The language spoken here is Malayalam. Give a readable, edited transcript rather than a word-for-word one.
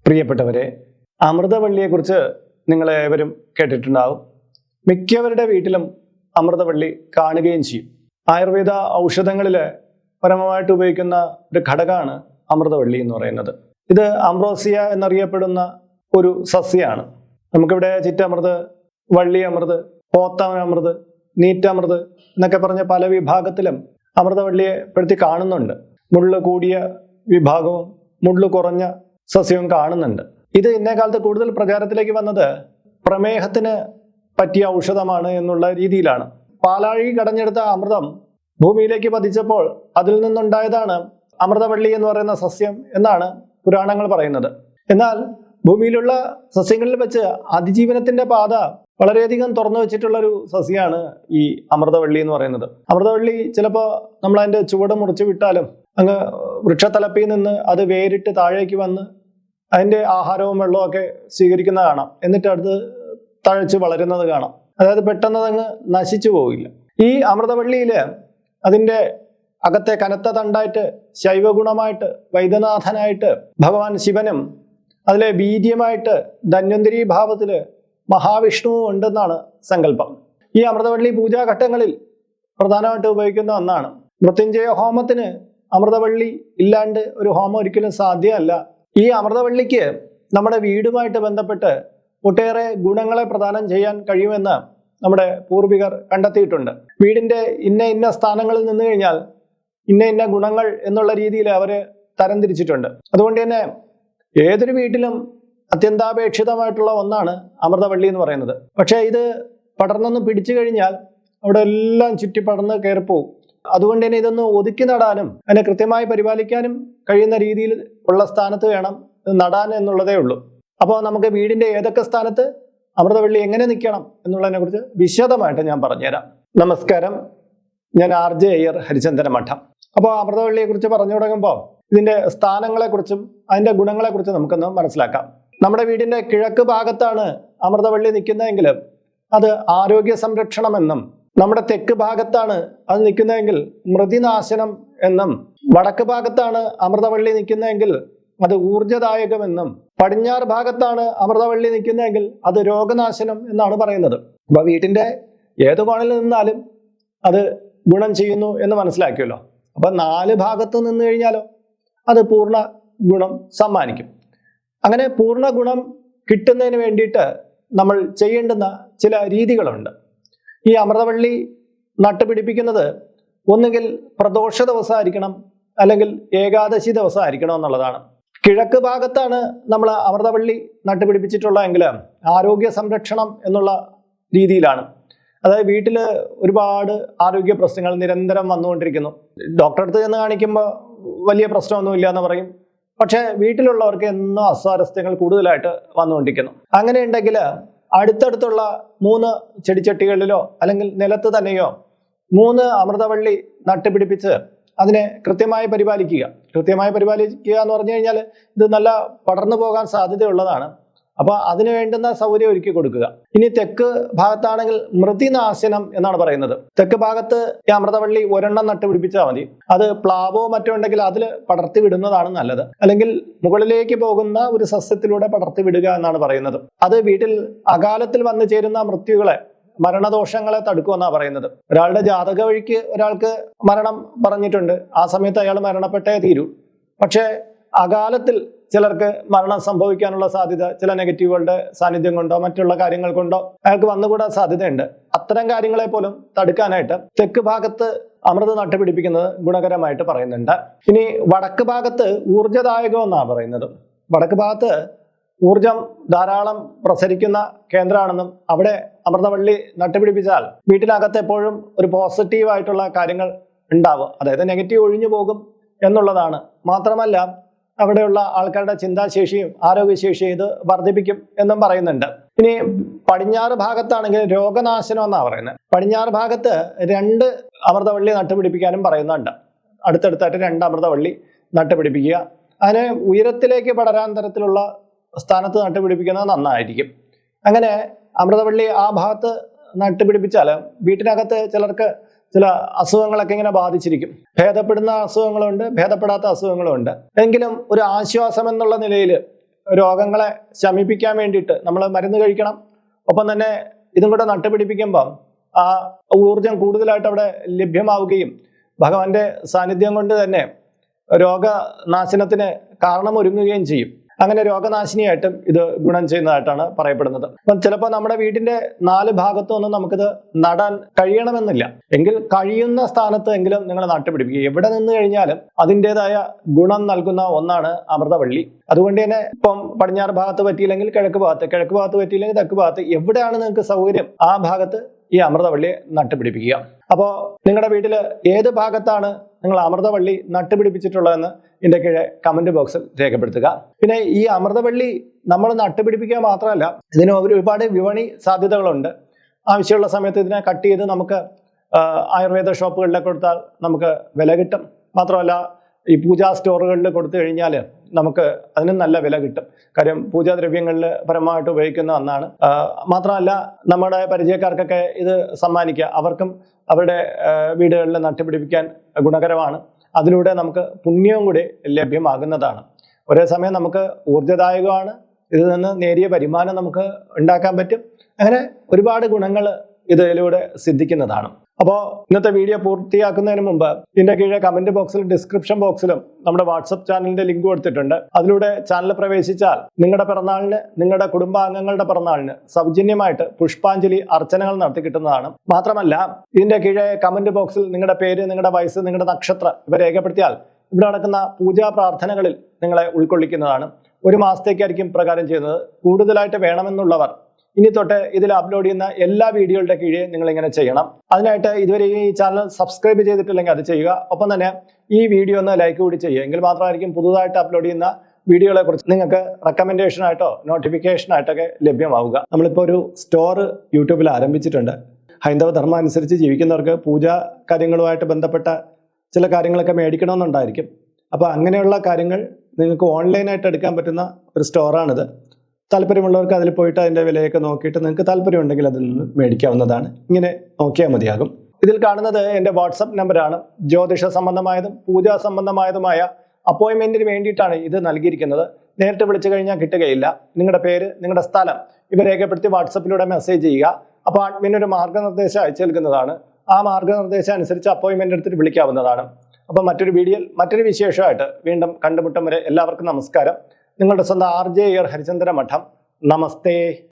പ്രിയപ്പെട്ടവരെ, അമൃതവള്ളിയെക്കുറിച്ച് നിങ്ങളേവരും കേട്ടിട്ടുണ്ടാവും. മിക്കവരുടെ വീട്ടിലും അമൃതവള്ളി കാണുകയും ചെയ്യും. ആയുർവേദ ഔഷധങ്ങളിൽ പരമമായിട്ട് ഉപയോഗിക്കുന്ന ഒരു ഘടകമാണ് അമൃതവള്ളി എന്ന് പറയുന്നത്. ഇത് അംബ്രോസിയ എന്നറിയപ്പെടുന്ന ഒരു സസ്യമാണ്. നമുക്കിവിടെ ചിറ്റമൃത്, വള്ളി അമൃത്, പോത്തമൃത്, നീറ്റമൃത് എന്നൊക്കെ പറഞ്ഞ പല വിഭാഗത്തിലും അമൃതവള്ളിയെ പെടുത്തി കാണുന്നുണ്ട്. മുള്ളു കൂടിയ വിഭാഗവും മുള്ളു കുറഞ്ഞ സസ്യവും കാണുന്നുണ്ട്. ഇത് ഇന്നേ കാലത്ത് കൂടുതൽ പ്രചാരത്തിലേക്ക് വന്നത് പ്രമേഹത്തിന് പറ്റിയ ഔഷധമാണ് എന്നുള്ള രീതിയിലാണ്. പാലാഴി കടഞ്ഞെടുത്ത അമൃതം ഭൂമിയിലേക്ക് പതിച്ചപ്പോൾ അതിൽ നിന്നുണ്ടായതാണ് അമൃതവള്ളി എന്ന് പറയുന്ന സസ്യം എന്നാണ് പുരാണങ്ങൾ പറയുന്നത്. എന്നാൽ ഭൂമിയിലുള്ള സസ്യങ്ങളിൽ വെച്ച് അതിജീവനത്തിന്റെ പാത വളരെയധികം തുറന്നു വെച്ചിട്ടുള്ള ഒരു സസ്യമാണ് ഈ അമൃതവള്ളി എന്ന് പറയുന്നത്. അമൃതവള്ളി ചിലപ്പോൾ നമ്മൾ അതിന്റെ ചുവട് മുറിച്ച് വിട്ടാലും അങ്ങ് വൃക്ഷത്തലപ്പിൽ നിന്ന് അത് വേരിട്ട് താഴേക്ക് വന്ന് അതിന്റെ ആഹാരവും വെള്ളവും ഒക്കെ സ്വീകരിക്കുന്നത് കാണാം. എന്നിട്ട് അടുത്ത് തഴച്ച് വളരുന്നത് കാണാം. അതായത് പെട്ടെന്ന് അതങ്ങ് നശിച്ചു പോവില്ല. ഈ അമൃതവള്ളിയില് അതിന്റെ അകത്തെ കനത്ത തണ്ടായിട്ട് ശൈവഗുണമായിട്ട് വൈദ്യനാഥനായിട്ട് ഭഗവാൻ ശിവനും അതിലെ വീര്യമായിട്ട് ധന്വന്തരി ഭാവത്തില് മഹാവിഷ്ണുവും ഉണ്ടെന്നാണ് സങ്കല്പം. ഈ അമൃതവള്ളി പൂജാഘട്ടങ്ങളിൽ പ്രധാനമായിട്ട് ഉപയോഗിക്കുന്ന ഒന്നാണ്. മൃത്യുഞ്ജയ ഹോമത്തിന് അമൃതവള്ളി ഇല്ലാണ്ട് ഒരു ഹോമം ഒരിക്കലും സാധ്യമല്ല. ഈ അമൃതവള്ളിക്ക് നമ്മുടെ വീടുമായിട്ട് ബന്ധപ്പെട്ട് ഒട്ടേറെ ഗുണങ്ങളെ പ്രദാനം ചെയ്യാൻ കഴിയുമെന്ന് നമ്മുടെ പൂർവികർ കണ്ടെത്തിയിട്ടുണ്ട്. വീടിന്റെ ഇന്ന സ്ഥാനങ്ങളിൽ നിന്ന് കഴിഞ്ഞാൽ ഇന്ന ഗുണങ്ങൾ എന്നുള്ള രീതിയിൽ അവര് തരംതിരിച്ചിട്ടുണ്ട്. അതുകൊണ്ട് തന്നെ ഏതൊരു വീട്ടിലും അത്യന്താപേക്ഷിതമായിട്ടുള്ള ഒന്നാണ് അമൃതവള്ളി എന്ന് പറയുന്നത്. പക്ഷേ ഇത് പടർന്നൊന്ന് പിടിച്ചു കഴിഞ്ഞാൽ അവിടെ എല്ലാം ചുറ്റി പടർന്ന് കയറിപ്പോവും. അതുകൊണ്ട് തന്നെ ഇതൊന്ന് ഒതുക്കി നടാനും അതിനെ കൃത്യമായി പരിപാലിക്കാനും കഴിയുന്ന രീതിയിൽ ഉള്ള സ്ഥാനത്ത് വേണം നടാൻ എന്നുള്ളതേ ഉള്ളൂ. അപ്പോൾ നമുക്ക് വീടിന്റെ ഏതൊക്കെ സ്ഥാനത്ത് അമൃതവള്ളി എങ്ങനെ നിൽക്കണം എന്നുള്ളതിനെ കുറിച്ച് വിശദമായിട്ട് ഞാൻ പറഞ്ഞുതരാം. നമസ്കാരം, ഞാൻ RJ അയ്യർ, ഹരിചന്ദന മഠം. അപ്പോൾ അമൃതവള്ളിയെ കുറിച്ച് പറഞ്ഞു തുടങ്ങുമ്പോൾ ഇതിന്റെ സ്ഥാനങ്ങളെക്കുറിച്ചും അതിന്റെ ഗുണങ്ങളെക്കുറിച്ചും നമുക്കൊന്ന് മനസ്സിലാക്കാം. നമ്മുടെ വീടിന്റെ കിഴക്ക് ഭാഗത്താണ് അമൃതവള്ളി നിൽക്കുന്നതെങ്കിൽ അത് ആരോഗ്യ സംരക്ഷണം എന്നും, നമ്മുടെ തെക്ക് ഭാഗത്താണ് അത് നിൽക്കുന്നതെങ്കിൽ മൃതിനാശനം എന്നും, വടക്ക് ഭാഗത്താണ് അമൃതവള്ളി നിൽക്കുന്നതെങ്കിൽ അത് ഊർജദായകമെന്നും, പടിഞ്ഞാറ് ഭാഗത്താണ് അമൃതവള്ളി നിൽക്കുന്നതെങ്കിൽ അത് രോഗനാശനം എന്നാണ് പറയുന്നത്. അപ്പൊ വീട്ടിന്റെ ഏത് കോണിൽ നിന്നാലും അത് ഗുണം ചെയ്യുന്നു എന്ന് മനസ്സിലാക്കിയല്ലോ. അപ്പൊ 4 ഭാഗത്ത് നിന്ന് കഴിഞ്ഞാലോ അത് പൂർണ്ണ ഗുണം സമ്മാനിക്കും. അങ്ങനെ പൂർണ്ണ ഗുണം കിട്ടുന്നതിന് വേണ്ടിയിട്ട് നമ്മൾ ചെയ്യേണ്ടുന്ന ചില രീതികളുണ്ട്. ഈ അമൃതവള്ളി നട്ടുപിടിപ്പിക്കുന്നത് ഒന്നുകിൽ പ്രദോഷ ദിവസമായിരിക്കണം, അല്ലെങ്കിൽ ഏകാദശി ദിവസമായിരിക്കണം എന്നുള്ളതാണ്. കിഴക്ക് ഭാഗത്താണ് നമ്മൾ അമൃതവള്ളി നട്ടുപിടിപ്പിച്ചിട്ടുള്ളതെങ്കിൽ ആരോഗ്യ സംരക്ഷണം എന്നുള്ള രീതിയിലാണ്. അതായത് വീട്ടിൽ ഒരുപാട് ആരോഗ്യ പ്രശ്നങ്ങൾ നിരന്തരം വന്നുകൊണ്ടിരിക്കുന്നു. ഡോക്ടറെ അടുത്ത് ചെന്ന് കാണിക്കുമ്പോൾ വലിയ പ്രശ്നമൊന്നുമില്ല എന്ന് പറയും. പക്ഷെ വീട്ടിലുള്ളവർക്ക് എന്നും അസ്വാരസ്യങ്ങൾ കൂടുതലായിട്ട് വന്നുകൊണ്ടിരിക്കുന്നു. അങ്ങനെ ഉണ്ടെങ്കിൽ അടുത്തടുത്തുള്ള 3 ചെടിച്ചട്ടികളിലോ അല്ലെങ്കിൽ നിലത്ത് തന്നെയോ 3 അമൃതവള്ളി നട്ടുപിടിപ്പിച്ച് അതിനെ കൃത്യമായി പരിപാലിക്കുക. കൃത്യമായി പരിപാലിക്കുക എന്ന് പറഞ്ഞു കഴിഞ്ഞാൽ ഇത് നല്ല പടർന്നു പോകാൻ സാധ്യതയുള്ളതാണ്. അപ്പൊ അതിന് വേണ്ടുന്ന സൗകര്യം ഒരുക്കി കൊടുക്കുക. ഇനി തെക്ക് ഭാഗത്താണെങ്കിൽ മൃതിനാശനം എന്നാണ് പറയുന്നത്. തെക്ക് ഭാഗത്ത് ഈ അമൃതവള്ളി ഒരെണ്ണം നട്ടുപിടിപ്പിച്ചാൽ മതി. അത് പ്ലാവോ മറ്റോ ഉണ്ടെങ്കിൽ അതിൽ പടർത്തി വിടുന്നതാണ് നല്ലത്. അല്ലെങ്കിൽ മുകളിലേക്ക് പോകുന്ന ഒരു സസ്യത്തിലൂടെ പടർത്തി വിടുക എന്നാണ് പറയുന്നത്. അത് വീട്ടിൽ അകാലത്തിൽ വന്നു ചേരുന്ന മൃത്യുകളെ, മരണദോഷങ്ങളെ തടുക്കുമെന്നാണ് പറയുന്നത്. ഒരാളുടെ ജാതക വഴിക്ക് ഒരാൾക്ക് മരണം പറഞ്ഞിട്ടുണ്ട്, ആ സമയത്ത് അയാൾ മരണപ്പെട്ടേ തീരൂ. പക്ഷേ അകാലത്തിൽ ചിലർക്ക് മരണം സംഭവിക്കാനുള്ള സാധ്യത ചില നെഗറ്റീവുകളുടെ സാന്നിധ്യം കൊണ്ടോ മറ്റുള്ള കാര്യങ്ങൾ കൊണ്ടോ അയാൾക്ക് വന്നുകൂടാൻ സാധ്യതയുണ്ട്. അത്തരം കാര്യങ്ങളെ പോലും തടുക്കാനായിട്ട് തെക്ക് ഭാഗത്ത് അമൃത നട്ടുപിടിപ്പിക്കുന്നത് ഗുണകരമായിട്ട് പറയുന്നുണ്ട്. ഇനി വടക്ക് ഭാഗത്ത് ഊർജദായകം എന്നാണ് പറയുന്നത്. വടക്ക് ഭാഗത്ത് ഊർജം ധാരാളം പ്രസരിക്കുന്ന കേന്ദ്രമാണെന്നും അവിടെ അമൃതവള്ളി നട്ടുപിടിപ്പിച്ചാൽ വീട്ടിനകത്ത് എപ്പോഴും ഒരു പോസിറ്റീവായിട്ടുള്ള കാര്യങ്ങൾ ഉണ്ടാവും. അതായത് നെഗറ്റീവ് ഒഴിഞ്ഞു പോകും എന്നുള്ളതാണ്. മാത്രമല്ല അവിടെയുള്ള ആൾക്കാരുടെ ചിന്താശേഷിയും ആരോഗ്യശേഷിയും ഇത് വർദ്ധിപ്പിക്കും എന്നും പറയുന്നുണ്ട്. ഇനി പടിഞ്ഞാറ് ഭാഗത്താണെങ്കിൽ രോഗനാശനം എന്നാണ് പറയുന്നത്. പടിഞ്ഞാറ് ഭാഗത്ത് 2 അമൃതവള്ളി നട്ടുപിടിപ്പിക്കാനും പറയുന്നുണ്ട്. അടുത്തടുത്തായിട്ട് 2 അമൃതവള്ളി നട്ടുപിടിപ്പിക്കുക. അതിന് ഉയരത്തിലേക്ക് പടരാൻ തരത്തിലുള്ള സ്ഥാനത്ത് നട്ടുപിടിപ്പിക്കുന്നത് നന്നായിരിക്കും. അങ്ങനെ അമൃതവള്ളി ആ ഭാഗത്ത് നട്ടുപിടിപ്പിച്ചാൽ വീട്ടിനകത്ത് ചിലർക്ക് ചില അസുഖങ്ങളൊക്കെ ഇങ്ങനെ ബാധിച്ചിരിക്കും. ഭേദപ്പെടുന്ന അസുഖങ്ങളുണ്ട്, ഭേദപ്പെടാത്ത അസുഖങ്ങളുണ്ട്. എങ്കിലും ഒരു ആശ്വാസം എന്നുള്ള നിലയിൽ രോഗങ്ങളെ ശമിപ്പിക്കാൻ വേണ്ടിയിട്ട് നമ്മൾ മരുന്ന് കഴിക്കണം. ഒപ്പം തന്നെ ഇതും കൂടെ നട്ടുപിടിപ്പിക്കുമ്പം ആ ഊർജം കൂടുതലായിട്ട് അവിടെ ലഭ്യമാവുകയും ഭഗവാന്റെ സാന്നിധ്യം കൊണ്ട് തന്നെ രോഗനാശനത്തിന് കാരണമൊരുങ്ങുകയും ചെയ്യും. അങ്ങനെ രോഗനാശിനിയായിട്ടും ഇത് ഗുണം ചെയ്യുന്നതായിട്ടാണ് പറയപ്പെടുന്നത്. അപ്പം ചിലപ്പോൾ നമ്മുടെ വീടിന്റെ 4 ഭാഗത്തൊന്നും നമുക്കിത് നടാൻ കഴിയണമെന്നില്ല. എങ്കിൽ കഴിയുന്ന സ്ഥാനത്ത് എങ്കിലും നിങ്ങൾ നട്ടുപിടിപ്പിക്കുക. എവിടെ നിന്ന് കഴിഞ്ഞാലും അതിൻ്റെതായ ഗുണം നൽകുന്ന ഒന്നാണ് അമൃതവള്ളി. അതുകൊണ്ട് തന്നെ ഇപ്പം പടിഞ്ഞാറ് ഭാഗത്ത് പറ്റിയില്ലെങ്കിൽ കിഴക്ക് ഭാഗത്ത് പറ്റിയില്ലെങ്കിൽ തെക്ക് ഭാഗത്ത്, എവിടെയാണ് നിങ്ങൾക്ക് സൗകര്യം ആ ഭാഗത്ത് ഈ അമൃതവള്ളിയെ നട്ടുപിടിപ്പിക്കുക. അപ്പോൾ നിങ്ങളുടെ വീട്ടിൽ ഏത് ഭാഗത്താണ് നിങ്ങൾ അമൃതവള്ളി നട്ടുപിടിപ്പിച്ചിട്ടുള്ളതെന്ന് ഇതിന്റെ കീഴെ കമന്റ് ബോക്സിൽ രേഖപ്പെടുത്തുക. പിന്നെ ഈ അമൃതവള്ളി നമ്മൾ നട്ടുപിടിപ്പിക്കുക മാത്രമല്ല, ഇതിന് ഒരുപാട് വിപണി സാധ്യതകളുണ്ട്. ആവശ്യമുള്ള സമയത്ത് ഇതിനെ കട്ട് ചെയ്ത് നമുക്ക് ആയുർവേദ ഷോപ്പുകളിലൊക്കെ കൊടുത്താൽ നമുക്ക് വില കിട്ടും. മാത്രമല്ല ഈ പൂജാ സ്റ്റോറുകളിൽ കൊടുത്തു കഴിഞ്ഞാൽ നമുക്ക് അതിനും നല്ല വില കിട്ടും. കാര്യം പൂജാദ്രവ്യങ്ങളിൽ പരമായിട്ട് ഉപയോഗിക്കുന്ന ഒന്നാണ്. മാത്രമല്ല നമ്മുടെ പരിചയക്കാർക്കൊക്കെ ഇത് സമ്മാനിക്കുക. അവർക്കും അവരുടെ വീടുകളിൽ നട്ടുപിടിപ്പിക്കാൻ ഗുണകരമാണ്. അതിലൂടെ നമുക്ക് പുണ്യവും കൂടി ലഭ്യമാകുന്നതാണ്. ഒരേ സമയം നമുക്ക് ഊർജ്ജദായകമാണ്. ഇതിൽ നിന്ന് നേരിയ വരുമാനം നമുക്ക് ഉണ്ടാക്കാൻ പറ്റും. അങ്ങനെ ഒരുപാട് ഗുണങ്ങൾ ഇതിലൂടെ സിദ്ധിക്കുന്നതാണ്. അപ്പോൾ ഇന്നത്തെ വീഡിയോ പൂർത്തിയാക്കുന്നതിന് മുമ്പ് ഇതിന്റെ കീഴെ കമന്റ് ബോക്സിലും ഡിസ്ക്രിപ്ഷൻ ബോക്സിലും നമ്മുടെ വാട്സപ്പ് ചാനലിന്റെ ലിങ്ക് കൊടുത്തിട്ടുണ്ട്. അതിലൂടെ ചാനൽ പ്രവേശിച്ചാൽ നിങ്ങളുടെ പിറന്നാളിന്, നിങ്ങളുടെ കുടുംബാംഗങ്ങളുടെ പിറന്നാളിന് സൗജന്യമായിട്ട് പുഷ്പാഞ്ജലി അർച്ചനകൾ നടത്തി കിട്ടുന്നതാണ്. മാത്രമല്ല ഇതിന്റെ കീഴെ കമന്റ് ബോക്സിൽ നിങ്ങളുടെ പേര്, നിങ്ങളുടെ വയസ്സ്, നിങ്ങളുടെ നക്ഷത്രം ഇവ രേഖപ്പെടുത്തിയാൽ ഇവിടെ നടക്കുന്ന പൂജാ പ്രാർത്ഥനകളിൽ നിങ്ങളെ ഉൾക്കൊള്ളിക്കുന്നതാണ്. 1 മാസത്തേക്കായിരിക്കും പ്രകാരം ചെയ്യുന്നത്. കൂടുതലായിട്ട് വേണമെന്നുള്ളവർ ഇനി തൊട്ട് ഇതിൽ അപ്ലോഡ് ചെയ്യുന്ന എല്ലാ വീഡിയോകളുടെ കീഴെ നിങ്ങൾ ഇങ്ങനെ ചെയ്യണം. അതിനായിട്ട് ഇതുവരെ ഈ ചാനൽ സബ്സ്ക്രൈബ് ചെയ്തിട്ടില്ലെങ്കിൽ അത് ചെയ്യുക. ഒപ്പം തന്നെ ഈ വീഡിയോ ഒന്ന് ലൈക്ക് കൂടി ചെയ്യുക. എങ്കിൽ മാത്രമായിരിക്കും പുതുതായിട്ട് അപ്ലോഡ് ചെയ്യുന്ന വീഡിയോകളെ കുറിച്ച് നിങ്ങൾക്ക് റെക്കമെൻഡേഷൻ ആയിട്ടോ നോട്ടിഫിക്കേഷൻ ആയിട്ടൊക്കെ ലഭ്യമാവുക. നമ്മളിപ്പോൾ ഒരു സ്റ്റോർ യൂട്യൂബിൽ ആരംഭിച്ചിട്ടുണ്ട്. ഹൈന്ദവ ധർമ്മം അനുസരിച്ച് ജീവിക്കുന്നവർക്ക് പൂജാ കാര്യങ്ങളുമായിട്ട് ബന്ധപ്പെട്ട ചില കാര്യങ്ങളൊക്കെ മേടിക്കണമെന്നുണ്ടായിരിക്കും. അപ്പോൾ അങ്ങനെയുള്ള കാര്യങ്ങൾ നിങ്ങൾക്ക് ഓൺലൈനായിട്ട് എടുക്കാൻ പറ്റുന്ന ഒരു സ്റ്റോറാണിത്. താല്പര്യമുള്ളവർക്ക് അതിൽ പോയിട്ട് അതിൻ്റെ വിലയൊക്കെ നോക്കിയിട്ട് നിങ്ങൾക്ക് താല്പര്യമുണ്ടെങ്കിൽ അതിൽ നിന്ന് മേടിക്കാവുന്നതാണ്. ഇങ്ങനെ നോക്കിയാൽ മതിയാകും. ഇതിൽ കാണുന്നത് എൻ്റെ വാട്സപ്പ് നമ്പറാണ്. ജ്യോതിഷ സംബന്ധമായതും പൂജാ സംബന്ധമായതുമായ അപ്പോയിൻമെൻറ്റിന് വേണ്ടിയിട്ടാണ് ഇത് നൽകിയിരിക്കുന്നത്. നേരിട്ട് വിളിച്ചു കഴിഞ്ഞാൽ കിട്ടുകയില്ല. നിങ്ങളുടെ പേര്, നിങ്ങളുടെ സ്ഥലം ഇവ രേഖപ്പെടുത്തി വാട്സപ്പിലൂടെ മെസ്സേജ് ചെയ്യുക. അപ്പോൾ അഡ്മിനൊരു മാർഗ്ഗനിർദ്ദേശം അയച്ചു നൽകുന്നതാണ്. ആ മാർഗ്ഗനിർദ്ദേശം അനുസരിച്ച് അപ്പോയിൻമെൻ്റ് എടുത്തിട്ട് വിളിക്കാവുന്നതാണ്. അപ്പോൾ മറ്റൊരു വീഡിയോയിൽ മറ്റൊരു വിശേഷമായിട്ട് വീണ്ടും കണ്ടുമുട്ടും വരെ എല്ലാവർക്കും നമസ്കാരം. നിങ്ങളുടെ സ്വന്തം RJ ഹരിചന്ദ്ര മഠം. നമസ്തേ.